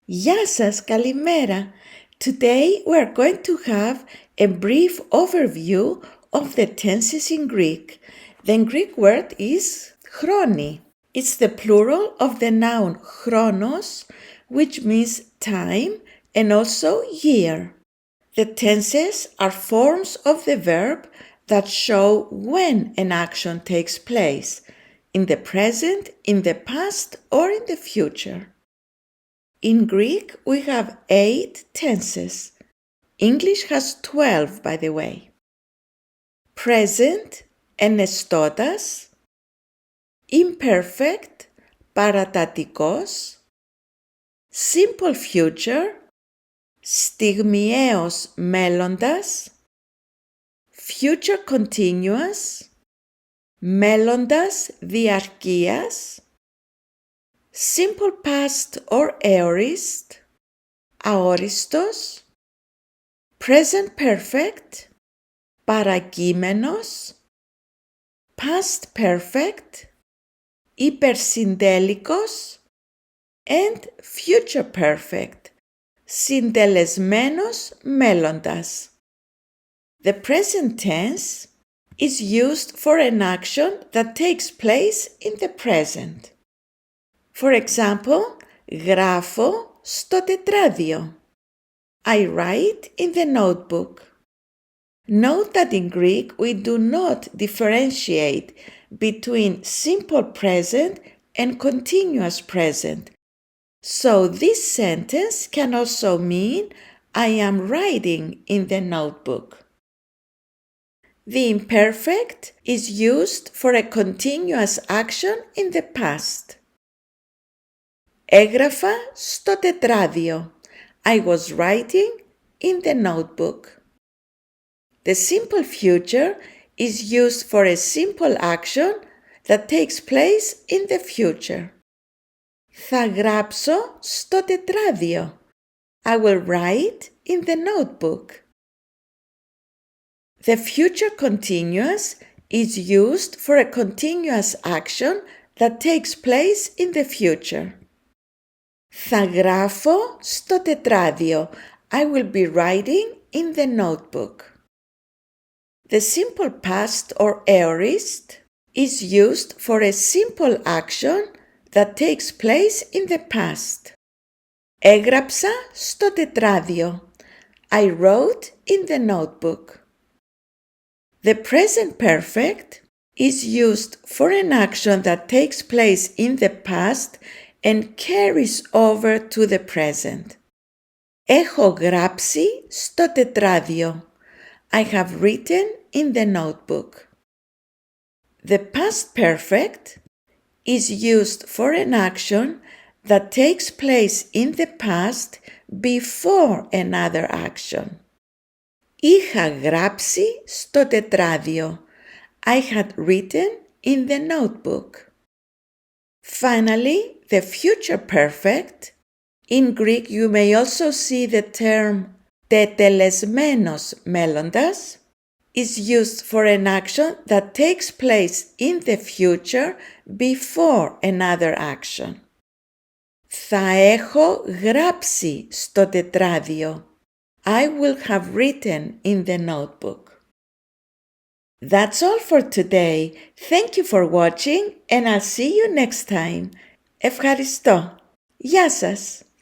Γεια σας, καλημέρα. Today we are going to have a brief overview of the tenses in Greek. The Greek word is chroni. It's the plural of the noun chronos, which means time and also year. The tenses are forms of the verb that show when an action takes place, in the present, in the past, or in the future. In Greek, we have 8 tenses. English has 12, by the way. Present, ενεστώτας. Imperfect, παρατατικός. Simple future, στιγμιαίος μέλλοντας. Future continuous, μέλλοντας διαρκείας. Simple past or aorist, αόριστος. Present perfect, παρακείμενος. Past perfect, υπερσυντέλικος. And future perfect, συντελεσμένος μέλλοντας. The present tense is used for an action that takes place in the present. For example, γράφω στο τετράδιο. I write in the notebook. Note that in Greek we do not differentiate between simple present and continuous present. So this sentence can also mean I am writing in the notebook. The imperfect is used for a continuous action in the past. Έγραφα στο τετράδιο. I was writing in the notebook. The simple future is used for a simple action that takes place in the future. Θα γράψω στο τετράδιο. I will write in the notebook. The future continuous is used for a continuous action that takes place in the future. Θα γράφω στο τετράδιο. I will be writing in the notebook. The simple past or aorist is used for a simple action that takes place in the past. Έγραψα στο τετράδιο. I wrote in the notebook. The present perfect is used for an action that takes place in the past and carries over to the present. Έχω γράψει στο τετράδιο. I have written in the notebook. The past perfect is used for an action that takes place in the past before another action. Είχα γράψει στο τετράδιο. I had written in the notebook. Finally, the future perfect. In Greek, you may also see the term τετελεσμένος μέλλοντας is used for an action that takes place in the future before another action. Θα έχω γράψει στο τετράδιο. I will have written in the notebook. That's all for today. Thank you for watching and I'll see you next time. Ευχαριστώ. Γεια σας.